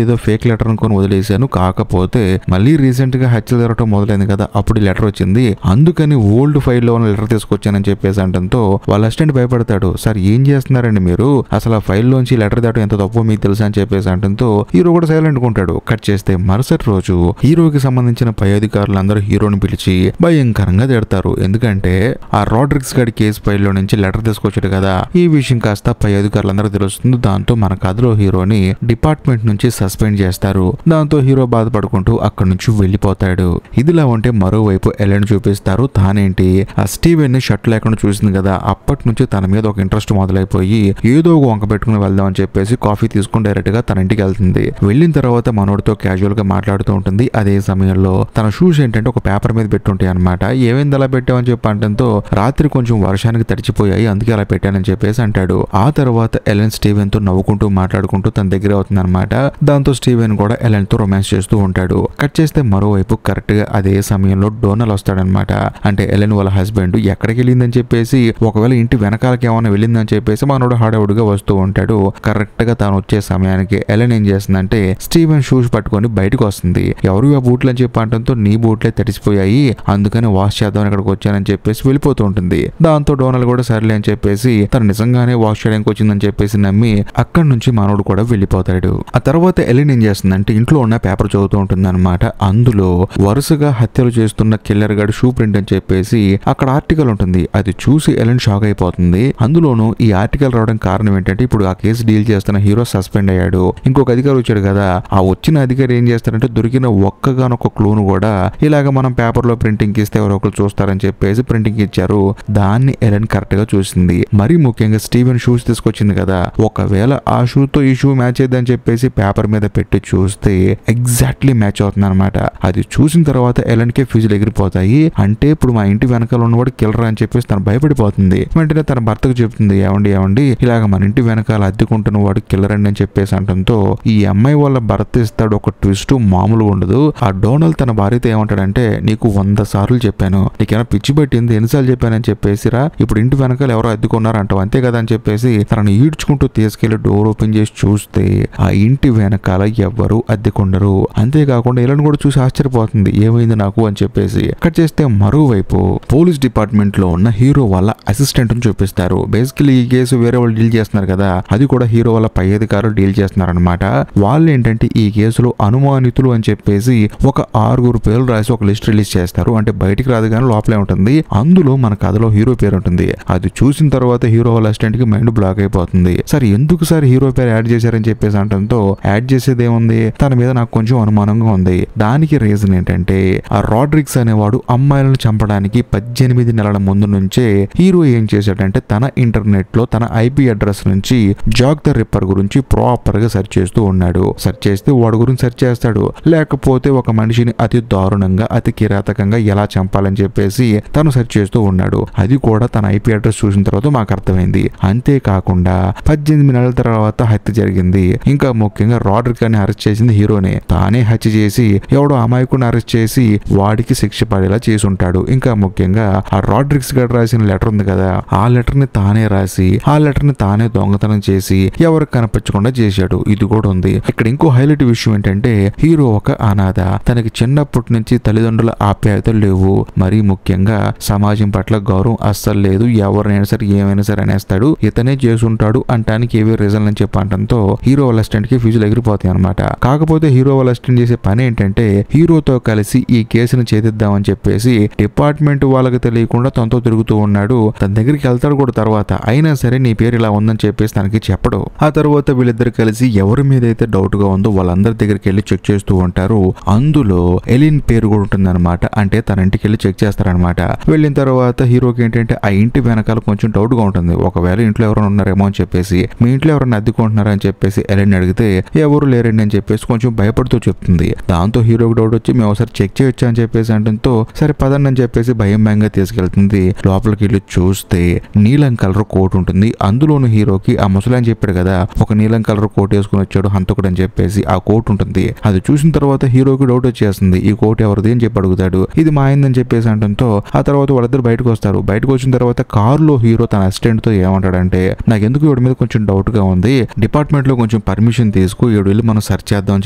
Speaker 1: ఏదో ఫేక్ లెటర్ అనుకొని వదిలేశాను. కాకపోతే మళ్ళీ రీసెంట్ గా హత్యలు జరగడం మొదలైంది కదా, అప్పుడు ఈ లెటర్ వచ్చింది. అందుకని ఓల్డ్ ఫైల్ లో ఉన్న లెటర్ తీసుకొచ్చానని చెప్పేసి అంటంతో వాళ్ళ అసిస్టెంట్ భయపడతాడు. సార్ ఏం చేస్తున్నారండి మీరు, అసలు ఆ ఫైల్ లోంచి లెటర్ దాటం ఎంత తప్పు మీకు తెలుసా అని చెప్పేసి అంటంతో హీరో కూడా సైలెంట్ ఉంటాడు. కట్ చేస్తే మరుసటి రోజు హీరోకి సంబంధించిన పై అధికారులందరూ హీరోని పిలిచి భయంకరంగా తిడతారు. ఎందుకంటే ఆ రాడ్రిక్స్ గారి కేసు ఫైల్ లో నుంచి లెటర్ తీసుకొచ్చాడు కదా, ఈ విషయం కాస్త పై అధికారులందరూ తెలుస్తుంది. దాంతో మన కథలో హీరోని డిపార్ట్మెంట్ నుంచి సస్పెండ్ చేస్తారు. దాంతో హీరో బాధపడుకుంటూ అక్కడి నుంచి వెళ్లిపోతాడు. ఇదిలా ఉంటే మరోవైపు ఎలెన్ చూపిస్తారు. తానేంటి ఆ స్టీవెన్ ని షర్ట్ లేకుండా చూసింది కదా, అప్పటి నుంచి తన మీద ఒక ఇంట్రెస్ట్ మొదలైపోయి ఏదో ఒక వంక పెట్టుకుని వెళ్దాం అని చెప్పేసి కాఫీ తీసుకుని డైరెక్ట్ గా తన ఇంటికి వెళ్తుంది. వెళ్ళిన తర్వాత మనోడితో క్యాజువల్ గా మాట్లాడుతూ ఉంటుంది. అదే సమయంలో తన షూస్ ఏంటంటే ఒక పేపర్ మీద పెట్టుంటాయి అనమాట. ఏమైంది అలా పెట్టామని చెప్పి అంటంతో రాత్రి కొంచెం వర్షానికి తడిచిపోయాయి, అందుకే అలా పెట్టానని చెప్పేసి అంటాడు. ఆ తర్వాత ఎలెన్ స్టీవెన్ తో నవ్వుకుంటూ మాట్లాడుకుంటూ తన దగ్గర అవుతుంది అనమాట. దాంతో స్టీవెన్ కూడా ఎలెన్ తో రొమాన్స్ చేస్తూ ఉంటాడు. కట్ చేస్తే మరోవైపు కరెక్ట్ గా అదే సమయంలో డోనల్ వస్తాడనమాట. అంటే ఎలెన్ వాళ్ళ హస్బెండ్ ఎక్కడికి వెళ్ళిందని చెప్పేసి, ఒకవేళ ఇంటి వెనకాలకి ఏమైనా వెళ్ళిందని చెప్పేసి మనోడు హడావుడిగా వస్తూ ఉంటాడు. కరెక్ట్ గా తాను వచ్చే సమయానికి ఎలెన్ ఏం చేస్తుందంటే స్టీవెన్ షూస్ పట్టుకొని బయటకు వస్తుంది. ఎవరు ఆ బూట్లు అని చెప్పి అంటంతో నీ బూట్లే తడిసిపోయాయి, అందుకని వాష్ చేద్దామని ఇక్కడికి వచ్చానని చెప్పేసి వెళ్ళిపోతూ ఉంటుంది. దాంతో డోనల్ కూడా సర్లే అని చెప్పేసి తను నిజంగానే వాష్ చేయడానికి వచ్చిందని చెప్పేసి నమ్మి అక్కడి నుంచి మనోడు కూడా వెళ్ళిపోతాడు. ఆ తర్వాత ఎలెన్ ఏం చేస్తుందంటే ఇంట్లో ఉన్న పేపర్ చదువుతూ ఉంటుంది అనమాట. అందులో వరుసగా హత్యలు చేస్తున్న కిల్లర్ గాడి షూ ప్రింట్ అని చెప్పేసి అక్కడ ఆర్టికల్ ఉంటుంది. అది చూసి ఎలెన్ షాక్ అయిపోతుంది. అందులోనూ ఈ ఆర్టికల్ రావడం కారణం ఏంటంటే ఇప్పుడు ఆ కేసు డీల్ చేస్తున్న హీరో సస్పెండ్ అయ్యాడు. ఇంకొక అధికారి వచ్చాడు కదా, ఆ వచ్చిన అధికారి ఏం చేస్తారంటే దొరికిన ఒక్కగానొక్క క్లూను కూడా ఇలాగ మనం పేపర్ లో ప్రింటింగ్ ఇస్తే ఎవరో ఒకరు చూస్తారని చెప్పేసి ప్రింటింగ్ ఇచ్చారు. దాన్ని ఎలెన్ కరెక్ట్ గా చూసింది. మరీ ముఖ్యంగా స్టీవెన్ షూస్ తీసుకొచ్చింది కదా, ఒకవేళ ఆ షూ తో ఈ షూ మ్యాచ్ అయ్యిందని చెప్పేసి పేపర్ మీద పెట్టి చూస్తే ఎగ్జాక్ట్లీ మ్యాచ్ అవుతుంది అనమాట. అది చూసిన తర్వాత ఎలెన్ కి ఫీజులు ఎగిరిపోతాయి. అంటే ఇప్పుడు మా ఇంటి వెనకాల ఉన్నవాడు కిల్లర్ అని చెప్పేసి తను భయపడిపోతుంది. వెంటనే తన భర్తకు చెప్తుంది, ఏమండి ఇలాగ మన ఇంటి వెనకాల అద్దెకుంటున్న వాడు కిల్లర్ అండి అని చెప్పేసి అంటంతో ఈ అమ్మాయి వాళ్ళ భర్త ఇస్తాడు ఒక ట్విస్ట్ మామూలుగా ఉండదు. ఆ డోనల్ తన భార్యతో ఏమంటాడంటే నీకు 100 సార్లు చెప్పాను, నీకేమైనా పిచ్చి పట్టింది, ఎన్నిసార్లు చెప్పానని చెప్పేసి రా, ఇప్పుడు ఇంటి వెనకాల ఎవరో అద్దెకున్నారు అంటావు అంతే కదా అని చెప్పేసి తనని ఈడ్చుకుంటూ తీసుకెళ్లి డోర్ ఓపెన్ చేసి చూస్తే ఆ ఇంటి వెనకాల ఎవ్వరు అద్దెకుండరు. అంతేకాకుండా ఎలెన్ కూడా చూసి ఆశ్చర్యపోతుంది, ఏమైంది నాకు అని చెప్పేసి. కట్ చేస్తే మరోవైపు పోలీస్ డిపార్ట్మెంట్ లో ఉన్న హీరో వాళ్ళ అసిస్టెంట్ ని చూపిస్తారు. బేసికలీ ఈ కేసు వేరే వాళ్ళు డీల్ చేస్తున్నారు కదా, అది కూడా హీరో వాళ్ళ పై అధికారులు డీల్ చేస్తున్నారు అనమాట. వాళ్ళు ఏంటంటే ఈ కేసులో అనుమానితులు అని చెప్పేసి ఒక 6 పేర్లు రాసి ఒక లిస్ట్ రిలీజ్ చేస్తారు. అంటే బయటికి రాదు కానీ లోపలే ఉంటుంది. అందులో మన కథలో హీరో పేరు ఉంటుంది. అది చూసిన తర్వాత హీరో వాళ్ళ అసిస్టెంట్ కి మైండ్ బ్లాక్ అయిపోతుంది. సార్ ఎందుకు సార్ హీరో పేరు యాడ్ చేశారని చెప్పేసి అంటంతో యాడ్ చేసేది ఏముంది, తన మీద నాకు కొంచెం అనుమానంగా ఉంది. దానికి రీజన్ ఏంటంటే ఆ రాడ్రిక్స్ అనేవాడు అమ్మాయిలను చంపడానికి 18 నెలల ముందు నుంచే హీరో ఏం చేశాడంటే తన ఇంటర్నెట్ లో తన ఐపీ అడ్రస్ నుంచి జాక్ ద రిప్పర్ గురించి ప్రాపర్ గా సెర్చ్ చేస్తూ ఉన్నాడు. సెర్చ్ చేస్తే వాడి గురించి సెర్చ్ చేస్తాడు, లేకపోతే ఒక మనిషిని అతి దారుణంగా అతి కిరాతకంగా ఎలా చంపాలని చెప్పేసి తను సెర్చ్ చేస్తూ ఉన్నాడు. అది కూడా తన ఐపీ అడ్రస్ చూసిన తర్వాత మాకు అర్థమైంది. అంతేకాకుండా 18 నెలల తర్వాత హత్య జరిగింది. ఇంకా ముఖ్యంగా రాడ్రిక్ అని అరెస్ట్ చేసింది హీరోనే. తానే హత్య చేసి ఎవడో అమాయకుని అరెస్ట్ చేసి వాడికి శిక్ష పడేలా చేసి ఉంటాడు. ఇంకా ముఖ్యంగా ఆ రాడ్రిక్స్ గారు రాసిన లెటర్ ఉంది కదా, ఆ లెటర్ ని తానే రాసి ఆ లెటర్ ని తానే దొంగతనం చేసి ఎవరికి కనిపించకుండా చేశాడు. ఇది కూడా ఉంది. ఇక్కడ ఇంకో హైలైట్ విషయం ఏంటంటే హీరో ఒక అనాథ. తనకి చిన్నప్పటి నుంచి తల్లిదండ్రుల ఆప్యాయతలు లేవు. మరీ ముఖ్యంగా సమాజం పట్ల గౌరవం అస్సలు లేదు. ఎవరినైనా సరే ఏమైనా సరే అనేస్తాడు, ఇతనే చేసుంటాడు అంటానికి ఏవే రీజన్ అని చెప్పి అంటంతో హీరో వాళ్ళ అసిస్టెంట్ కి ఫీజులు ఎగిరిపోతాయి అనమాట. కాకపోతే హీరో వాళ్ళ అసిస్టెంట్ చేసే పని ఏంటంటే హీరోతో కలిసి ఈ కేసును ఛేదిద్దామని చెప్పేసి డిపార్ట్మెంట్ వాళ్ళకి తెలియకుండా తనతో తిరుగుతూ ఉన్నాడు. తన దగ్గరికి వెళ్తాడు కూడా తర్వాత. అయినా సరే నీ పేరు ఇలా ఉందని చెప్పేసి తనకి చెప్పడు. ఆ తర్వాత వీళ్ళిద్దరు కలిసి ఎవరి మీద అయితే డౌట్ గా ఉందో వాళ్ళందరి దగ్గరికి వెళ్ళి చెక్ చేస్తూ ఉంటారు. అందులో ఎలిన్ పేరు కూడా ఉంటుంది అనమాట. అంటే తన ఇంటికి వెళ్ళి చెక్ చేస్తారనమాట. వెళ్ళిన తర్వాత హీరోకి ఏంటంటే ఆ ఇంటి వెనకాల కొంచెం డౌట్ గా ఉంటుంది. ఒకవేళ ఇంట్లో ఎవరైనా ఉన్నారేమో అని చెప్పేసి, మీ ఇంట్లో ఎవరైనా అద్దెకుంటున్నారా అని చెప్పేసి ఎలిన్ అడిగితే ఎవరు లేరండి అని చెప్పేసి కొంచెం భయపడుతూ చెప్తుంది. దాంతో హీరోకి డౌట్ వచ్చి మేము ఒకసారి చెక్ చేయొచ్చా అని చెప్పేసి అంటంతో సరే పదని కూర్చోండి అని చెప్పేసి భయంగా తీసుకెళ్తుంది. లోపలికి వెళ్ళి చూస్తే నీలం కలర్ కోట్ ఉంటుంది. అందులోను హీరోకి ఆ ముసలి అని చెప్పాడు కదా, ఒక నీలం కలర్ కోట్ వేసుకుని వచ్చాడు హంతకుడు అని చెప్పేసి ఆ కోట్ ఉంటుంది. అది చూసిన తర్వాత హీరోకి డౌట్ వచ్చేస్తుంది, ఈ కోట్ ఎవరిది అని చెప్పి అడుగుతాడు. ఇది మా అయిందని చెప్పేసి అంటంతో ఆ తర్వాత వాళ్ళిద్దరు బయటకు వస్తారు. బయటకు వచ్చిన తర్వాత కారులో హీరో తన అసిస్టెంట్ తో ఏమంటాడంటే, నాకు ఎందుకు వీడి మీద కొంచెం డౌట్ గా ఉంది, డిపార్ట్మెంట్ లో కొంచెం పర్మిషన్ తీసుకు వీడు వెళ్ళి మనం సెర్చ్ చేద్దాం అని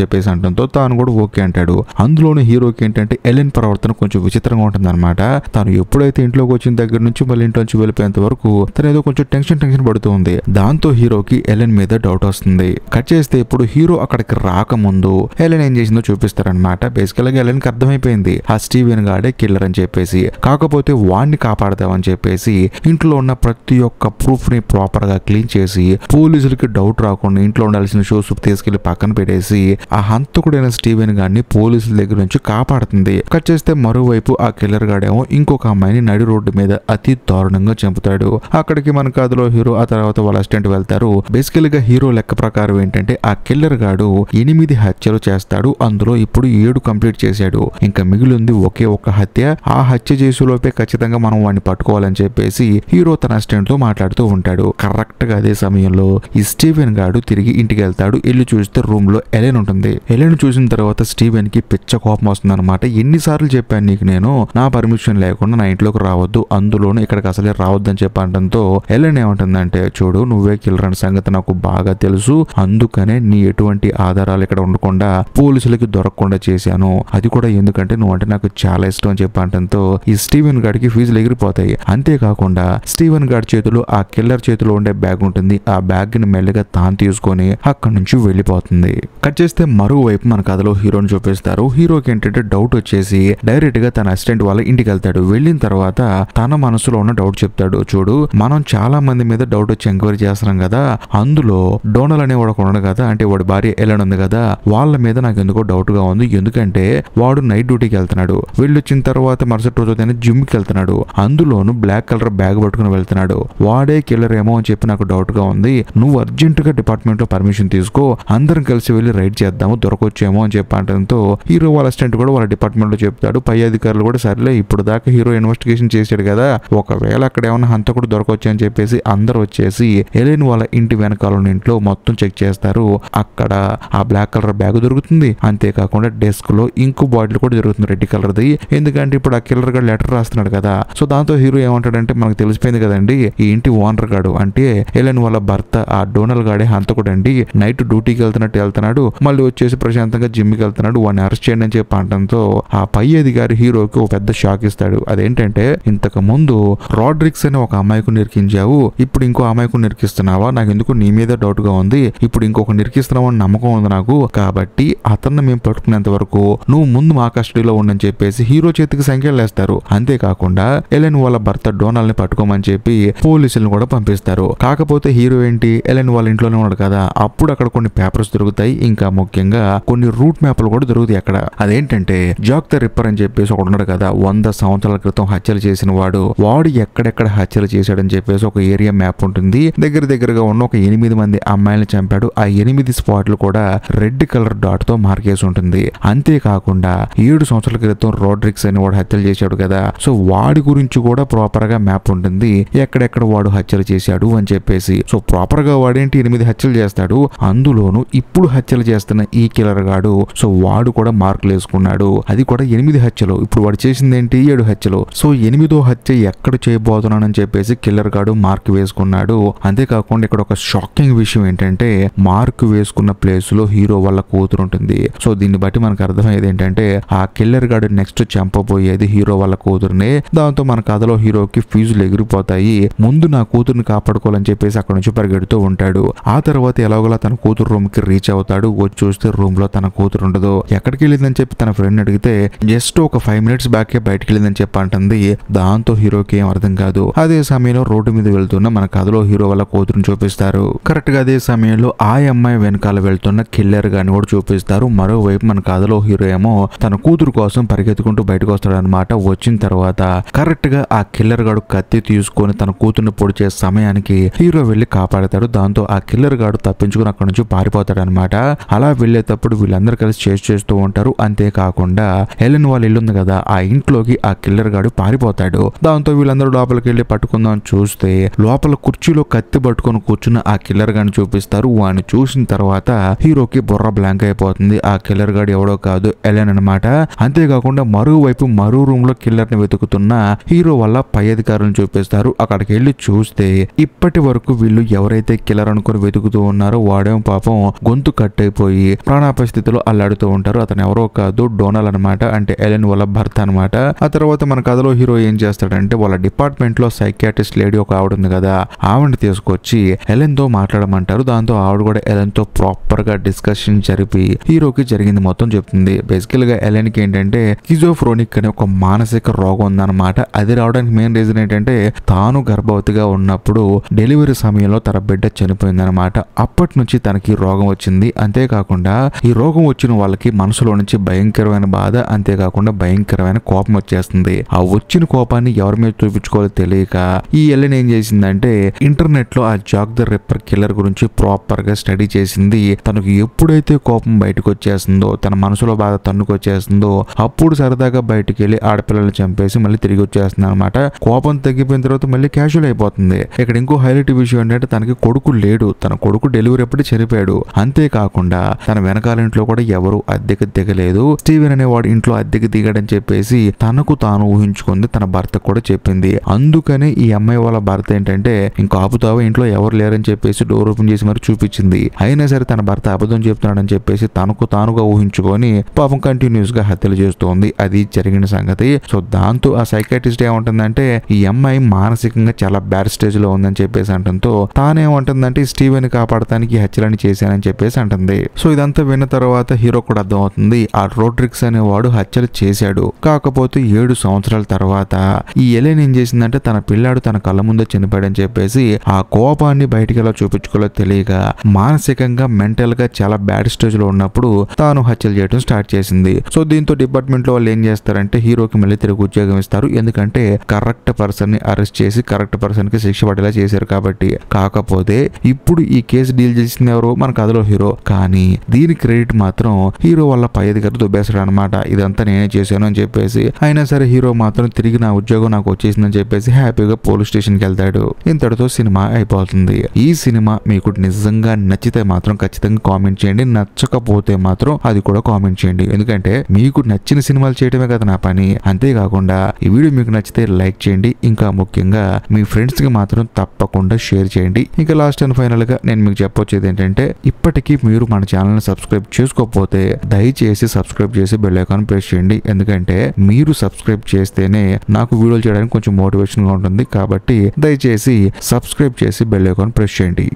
Speaker 1: చెప్పేసి అంటంతో తాను కూడా ఓకే అంటాడు. అందులోనే హీరోకి ఏంటంటే ఎలెన్ ప్రవర్తన కొంచెం విచిత్రంగా ఉంటుంది అనమాట. తాను ఎప్పుడైతే ఇంట్లోకి వచ్చిన దగ్గర నుంచి మళ్ళీ ఇంట్లో నుంచి వెళ్ళిపోయేంత వరకు తను ఏదో కొంచెం టెన్షన్ పడుతూ ఉంది. దాంతో హీరోకి ఎలెన్ మీద డౌట్ వస్తుంది. కట్ చేస్తే ఇప్పుడు హీరో అక్కడికి రాకముందు ఎలెన్ ఏం చేసిందో చూపిస్తారనమాట. బేసికల్ గా ఎలెన్ కి అర్థమైపోయింది ఆ స్టీవెన్ గాడే కిల్లర్ అని చెప్పేసి. కాకపోతే వాడిని కాపాడదామని చెప్పేసి ఇంట్లో ఉన్న ప్రతి ఒక్క ప్రూఫ్ ని ప్రాపర్ గా క్లీన్ చేసి పోలీసులకి డౌట్ రాకుండా ఇంట్లో ఉండాల్సిన షూస్ తీసుకెళ్లి పక్కన పెట్టేసి ఆ హంతకుడైన స్టీవెన్ గాడిని పోలీసుల దగ్గర నుంచి కాపాడుతుంది. కట్ చేస్తే మరోవైపు ఆ కిల్లర్ గాడేమో ఇంకొక అమ్మాయిని నడి రోడ్డు మీద అతి దారుణంగా చంపుతాడు. అక్కడికి మన కథలో హీరో ఆ తర్వాత వాళ్ళ అసిస్టెంట్ వెళ్తారు. బేసికల్ గా హీరో లెక్క ప్రకారం ఏంటంటే ఆ కిల్లర్ గాడు 8 హత్యలు చేస్తాడు. అందులో ఇప్పుడు 7 కంప్లీట్ చేశాడు. ఇంకా మిగిలింది ఒకే ఒక్క హత్య. ఆ హత్య చేసేలోపే ఖచ్చితంగా మనం వాడిని పట్టుకోవాలని చెప్పేసి హీరో తన అసిస్టెంట్ తో మాట్లాడుతూ ఉంటాడు. కరెక్ట్ గా అదే సమయంలో ఈ స్టీవెన్ గాడు తిరిగి ఇంటికి వెళ్తాడు. ఇల్లు చూస్తే రూమ్ లో ఎలెన్ ఉంటుంది. ఎలెన్ చూసిన తర్వాత స్టీవెన్ కి పిచ్చ కోపం వస్తుంది అనమాట. ఎన్నిసార్లు చెప్పాను నీకు నేను నా పర్మిషన్ లేకుండా నా ఇంట్లోకి రావద్దు, అందులోనూ ఇక్కడికి అసలే రావద్దు అని చెప్పడంతో ఎలెన్ ఏమంటుందంటే, చూడు నువ్వే కిల్లర్ అనే సంగతి నాకు బాగా తెలుసు, అందుకనే నీ ఎటువంటి ఆధారాలు ఇక్కడ ఉండకుండా పోలీసులకి దొరకకుండా చేశాను. అది కూడా ఎందుకంటే నువ్వు అంటే నాకు చాలా ఇష్టం అని చెప్పడంతో ఈ స్టీవెన్ గాడికి ఫీజులు ఎగిరిపోతాయి. అంతేకాకుండా స్టీవెన్ గాడి చేతిలో ఆ కిల్లర్ చేతిలో ఉండే బ్యాగ్ ఉంటుంది. ఆ బ్యాగ్ ని మెల్లగా తాను తీసుకొని అక్కడి నుంచి వెళ్ళిపోతుంది. కట్ చేస్తే మరోవైపు మన కథలో హీరోని చూపిస్తారు. హీరోకి ఏంటంటే డౌట్ వచ్చేసి డైరెక్ట్ గా తన అసిస్టెంట్ వాళ్ళ ఇంటికి వెళ్తాడు. వెళ్ళిన తర్వాత తన మనసులో ఉన్న డౌట్ చెప్తాడు. చూడు మనం చాలా మంది మీద డౌట్ వచ్చి ఎంక్వైరీ చేస్తున్నాం కదా, అందులో డోనల్ అనే వాడు ఉన్నాడు కదా, అంటే వాడి భార్య ఎలెన్ ఉంది కదా, వాళ్ళ మీద నాకు ఎందుకో డౌట్ గా ఉంది. ఎందుకంటే వాడు నైట్ డ్యూటీకి వెళ్తున్నాడు. వెళ్ళొచ్చిన తర్వాత మరుసటి రోజు జిమ్ కి వెళ్తున్నాడు. అందులోను బ్లాక్ కలర్ బ్యాగ్ పట్టుకుని వెళ్తున్నాడు. వాడే కిల్లర్ ఏమో అని చెప్పి నాకు డౌట్ గా ఉంది. నువ్వు అర్జెంట్ గా డిపార్ట్మెంట్ లో పర్మిషన్ తీసుకో, అందరం కలిసి వెళ్ళి రైడ్ చేద్దాము, దొరకొచ్చేమో అని చెప్పడంతో హీరో వాళ్ళ అసిస్టెంట్ కూడా వాళ్ళ డిపార్ట్మెంట్ లో చెప్తాడు. పై అధికారులు కూడా సర్లే ఇప్పుడు దాకా హీరో ఇన్వెస్టిగేషన్ చేశాడు కదా, ఒకవేళ అక్కడ ఏమన్నా హంతకుడు దొరకొచ్చు అని చెప్పేసి అందరూ వచ్చేసి ఎలెన్ వాళ్ళ ఇంటి వెనకాల ఇంట్లో మొత్తం చెక్ చేస్తారు. అక్కడ ఆ బ్లాక్ కలర్ బ్యాగ్ దొరుకుతుంది. అంతేకాకుండా డెస్క్ లో ఇంకో బాటిల్ కూడా దొరుకుతుంది రెడ్ కలర్ది. ఎందుకంటే ఇప్పుడు ఆ కిల్లర్ గాడు లెటర్ రాస్తున్నాడు కదా. సో దాంతో హీరో ఏమంటాడంటే, మనకు తెలిసిపోయింది కదండి ఈ ఇంటి ఓనర్ గాడు అంటే ఎలెన్ వాళ్ళ భర్త ఆ డోనల్ గాడే హంతకుడు అండి. నైట్ డ్యూటీకి వెళ్తున్నాడు, మళ్ళీ వచ్చేసి ప్రశాంతంగా జిమ్ కి వెళ్తున్నాడు, వాడిని అరెస్ట్ చేయండి అని చెప్పి అనడంతో ఆ పై అధికారి హీరోకి ఒక పెద్ద షాక్ ఇస్తాడు. అదేంటంటే, ఇంతకు ముందు రాడ్రిక్స్ అని ఒక అమ్మాయికు నిరికించావు, ఇప్పుడు ఇంకో అమ్మాయికు నిరికిస్తున్నావా, నాకు ఎందుకు నీ మీద డౌట్ గా ఉంది, ఇప్పుడు ఇంకొక నిరికిస్తున్నావు అని నమ్మకం ఉంది నాకు, కాబట్టి అతన్ని మేము పట్టుకునేంత వరకు నువ్వు ముందు మా కస్టడీలో ఉండని చెప్పేసి హీరో చేతికి సంఖ్యలు వేస్తారు. అంతేకాకుండా ఎలెన్ వాళ్ళ భర్త డోనల్ ని పట్టుకోమని చెప్పి పోలీసులను కూడా పంపిస్తారు. కాకపోతే హీరో ఏంటి, ఎలెన్ వాళ్ళ ఇంట్లోనే ఉన్నాడు కదా, అప్పుడు అక్కడ కొన్ని పేపర్స్ దొరుకుతాయి. ఇంకా ముఖ్యంగా కొన్ని రూట్ మ్యాప్లు కూడా దొరుకుతాయి అక్కడ. అదేంటంటే జాక్ ద రిప్పర్ అని చెప్పేసి ఒకడు ఉన్నాడు కదా, 100 సంవత్సరాల క్రితం హత్యలు చేసిన వాడు ఎక్కడెక్కడ హత్యలు చేశాడని చెప్పేసి ఒక ఏరియా మ్యాప్ ఉంటుంది. దగ్గరగా ఉన్న ఒక 8 మంది అమ్మాయిలను చంపాడు. ఆ 8 స్పాట్లు కూడా రెడ్ కలర్ డాట్ తో మార్కేసి ఉంటుంది. అంతేకాకుండా 7 సంవత్సరాల క్రితం రాడ్రిక్స్ అని వాడు హత్యలు చేశాడు కదా, సో వాడి గురించి కూడా ప్రాపర్ గా మ్యాప్ ఉంటుంది, ఎక్కడెక్కడ వాడు హత్యలు చేశాడు అని చెప్పేసి. సో ప్రాపర్ గా వాడేంటి 8 హత్యలు చేస్తాడు, అందులోను ఇప్పుడు హత్యలు చేస్తున్న ఈ కిల్లర్ గాడు సో వాడు కూడా మార్కులు వేసుకున్నాడు. అది కూడా 8 హత్యలు. ఇప్పుడు వాడు చేసింది ఏంటి 7 హత్యలు. సో 8వ హత్య ఎక్కడ చేయబోతున్నానని చెప్పేసి కిల్లర్ గాడు మార్క్ వేసుకున్నాడు. అంతేకాకుండా ఇక్కడ ఒక షాకింగ్ విషయం ఏంటంటే, మార్క్ వేసుకున్న ప్లేస్ లో హీరో వాళ్ళ కూతురు ఉంటుంది. సో దీన్ని బట్టి మనకు అర్థమయ్యేది ఏంటంటే, ఆ కిల్లర్ గాడు నెక్స్ట్ చంపబోయేది హీరో వాళ్ళ కూతురునే. దాంతో మన కథలో హీరోకి ఫీజులు ఎగిరిపోతాయి. ముందు నా కూతురుని కాపాడుకోవాలని చెప్పేసి అక్కడ నుంచి పరిగెడుతూ ఉంటాడు. ఆ తర్వాత ఎలాగోలా తన కూతురు రూమ్ కి రీచ్ అవుతాడు. వచ్చి చూస్తే రూమ్ లో తన కూతురు ఉండదు. ఎక్కడికి వెళ్ళిందని చెప్పి తన ఫ్రెండ్ అడిగితే జస్ట్ ఒక 5 మినిట్స్ బ్యాకే బయటకు వెళ్ళిందని చెప్పి అంటుంది. దాంతో హీరోకి ఏం అర్థం కాదు. అదే సమయంలో రోడ్డు మీద వెళ్తున్న మన కథలో హీరో వాళ్ళ కూతురుని చూపిస్తారు. కరెక్ట్ గా అదే సమయంలో ఆ అమ్మాయి వెనకాల వెళ్తున్న కిల్లర్ గాని కూడా చూపిస్తారు. మరోవైపు మన కథలో హీరో ఏమో తన కూతురు కోసం పరిగెత్తుకుంటూ బయటకు వస్తాడు అనమాట. వచ్చిన తర్వాత కరెక్ట్ గా ఆ కిల్లర్ గాడు కత్తి తీసుకొని తన కూతుర్ని పొడిచే సమయానికి హీరో వెళ్లి కాపాడతాడు. దాంతో ఆ కిల్లర్ గాడు తప్పించుకుని అక్కడ నుంచి పారిపోతాడు అనమాట. అలా వెళ్లేటప్పుడు వీళ్ళందరూ కలిసి చేస్తూ ఉంటారు. అంతేకాకుండా ఎలెన్ వాళ్ళ ఇల్లు ఉంది కదా, ఆ ఇంట్లో ఇంట్లోకి ఆ కిల్లర్ గాడు పారిపోతాడు. దాంతో వీళ్ళందరూ లోపలికి వెళ్ళి పట్టుకుందాం చూస్తే లోపల కుర్చీలో కత్తి పట్టుకొని కూర్చున్న ఆ కిల్లర్ గాడిని చూపిస్తారు. వాడిని చూసిన తర్వాత హీరోకి బుర్ర బ్లాంక్ అయిపోతుంది. ఆ కిల్లర్ గాడు ఎవడో కాదు, ఎలెన్ అనమాట. అంతేకాకుండా మరోవైపు మరో రూమ్ లో కిల్లర్ ని వెతుకుతున్న హీరో వల్ల పై అధికారులను చూపిస్తారు. అక్కడికి వెళ్ళి చూస్తే ఇప్పటి వరకు వీళ్ళు ఎవరైతే కిల్లర్ అనుకుని వెతుకుతూ ఉన్నారో వాడేమో పాపం గొంతు కట్ అయిపోయి ప్రాణాపాయ స్థితిలో అల్లాడుతూ ఉంటారు. అతను ఎవరో కాదు, డొనాల్డ్ అనమాట. అంటే ఎలెన్ వాళ్ళ భర్త అనమాట. ఆ తర్వాత మన కథలో హీరో ఏం చేస్తాడంటే వాళ్ళ డిపార్ట్మెంట్ లో సైకియాట్రిస్ట్ లేడీ ఒక ఆవిడ ఉంది కదా, ఆవిడని తీసుకొచ్చి ఎలెన్ తో మాట్లాడమంటారు. దాంతో ఆవిడ కూడా ఎలెన్ తో ప్రాపర్ గా డిస్కషన్ జరిపి హీరోకి జరిగింది మొత్తం చెప్తుంది. బేసికల్ గా ఎలెన్ కి ఏంటంటే స్కిజోఫ్రోనిక్ అనే ఒక మానసిక రోగం ఉందన్నమాట. అది రావడానికి మెయిన్ రీజన్ ఏంటంటే తాను గర్భవతిగా ఉన్నప్పుడు డెలివరీ సమయంలో తన బిడ్డ చనిపోయిందనమాట. అప్పటి నుంచి తనకి రోగం వచ్చింది. అంతేకాకుండా ఈ రోగం వచ్చిన వాళ్ళకి మనసులో నుంచి భయంకరమైన బాధ, అంతేకాకుండా భయంకరమైన కోపం వచ్చేస్తుంది. ఆ వచ్చిన కోపాన్ని ఎవరి మీద చూపించుకోవాలో తెలియక ఈ ఎలెన్ ఏం చేసిందంటే ఇంటర్నెట్ లో ఆ జాక్ ద రిప్పర్ కిల్లర్ గురించి ప్రాపర్ గా స్టడీ చేసింది. తనకు ఎప్పుడైతే కోపం బయటకు వచ్చేస్తుందో, తన మనసులో బాధ తన్నుకు వచ్చేస్తుందో అప్పుడు సరదాగా బయటికి వెళ్ళి ఆడపిల్లల్ని చంపేసి మళ్ళీ తిరిగి వచ్చేస్తుంది అనమాట. కోపం తగ్గిపోయిన తర్వాత మళ్ళీ క్యాజువల్ అయిపోతుంది. ఇక్కడ ఇంకో హైలైట్ విషయం ఏంటంటే తనకి కొడుకు లేడు. తన కొడుకు డెలివరీ ఎప్పుడు చనిపోయాడు. అంతేకాకుండా తన వెనకాల ఇంట్లో కూడా ఎవరు అద్దెకి దిగలేదు. స్టీవెన్ అనేవాడు ఇంట్లో అద్దెకి దిగాడని చెప్పేసి తనకు తాను ఊహించుకుంది. తన భర్తకు కూడా చెప్పింది. అందుకనే ఈ అమ్మాయి వాళ్ళ భర్త ఏంటంటే ఇంకా ఆపుతావా, ఇంట్లో ఎవరు లేరని చెప్పేసి డోర్ ఓపెన్ చేసి మరి చూపించింది. అయినా సరే తన భర్త అబద్ధం చెప్తున్నాడని చెప్పేసి తనకు తానుగా ఊహించుకొని పాపం కంటిన్యూస్ గా హత్యలు చేస్తోంది. అది జరిగిన సంగతి. సో దాంతో ఆ సైకాట్రిస్ట్ ఏమంటుందంటే ఈ అమ్మాయి మానసికంగా చాలా బ్యాడ్ స్టేజ్ లో ఉందని చెప్పేసి అంటంతో తానేమంటుందంటే స్టీవెన్ కాపాడటానికి హత్యలని చేశానని చెప్పేసి అంటుంది. సో ఇదంతా విన్న తర్వాత హీరో కూడా అర్థమవుతుంది ఆ రోడ్రిక్స్ అనేవాడు హత్యలు చేశాడు. కాకపోతే 7 సంవత్సరాల తర్వాత ఈ ఎలెన్ ఏం చేసిందంటే తన పిల్లాడు తన కళ్ళ ముందే చనిపోయాడని చెప్పేసి ఆ కోపాన్ని బయటికి ఎలా చూపించుకోలో తెలియక మానసికంగా మెంటల్ గా చాలా బ్యాడ్ స్టేజ్ లో ఉన్నప్పుడు తాను హత్యలు చేయడం స్టార్ట్ చేసింది. సో దీంతో డిపార్ట్మెంట్ లో వాళ్ళు ఏం చేస్తారంటే హీరోకి మళ్ళీ తిరిగి ఉద్యోగం ఇస్తారు. ఎందుకంటే కరెక్ట్ పర్సన్ ని అరెస్ట్ చేసి కరెక్ట్ పర్సన్ కి శిక్ష పడేలా చేశారు కాబట్టి. కాకపోతే ఇప్పుడు ఈ కేసు డీల్ చేసింది ఎవరు, మన కథలో హీరో. కానీ దీని క్రెడిట్ మాత్రం హీరో వాళ్ళ పై అధికారి దుబ్బేశాడు అనమాట. ఇదంతా నేనే చేశాను అని చెప్పేసి. అయినా సరే హీరో మాత్రం తిరిగి నా ఉద్యోగం నాకు వచ్చేసిందని చెప్పేసి హ్యాపీగా పోలీస్ స్టేషన్ కి వెళ్తాడు. ఇంతటితో సినిమా అయిపోతుంది. ఈ సినిమా మీకు నిజంగా నచ్చితే మాత్రం ఖచ్చితంగా కామెంట్ చేయండి. నచ్చకపోతే మాత్రం అది కూడా కామెంట్ చేయండి. ఎందుకంటే మీకు నచ్చిన సినిమాలు చేయడమే కదా నా పని. అంతేకాకుండా ఈ వీడియో మీకు నచ్చితే లైక్ చేయండి. ఇంకా ముఖ్యంగా మీ ఫ్రెండ్స్ కి మాత్రం తప్పకుండా షేర్ చేయండి. ఇంకా లాస్ట్ అండ్ ఫైనల్ గా నేను మీకు చెప్పొచ్చేది ఏంటంటే ఇప్పటికీ మీరు మన ఛానల్ ని సబ్స్క్రైబ్ చేసుకోకపోతే దయచేసి సబ్స్క్రైబ్ చేసి బెల్ ఐకాన్ ప్రెస్ చేయండి. ఎందుకంటే మీరు సబ్స్క్రైబ్ చేస్తేనే నాకు వీడియోలు చేయడానికి కొంచెం మోటివేషన్ గా ఉంటుంది. కాబట్టి దయచేసి సబ్స్క్రైబ్ చేసి బెల్ ఐకాన్ ప్రెస్ చేయండి.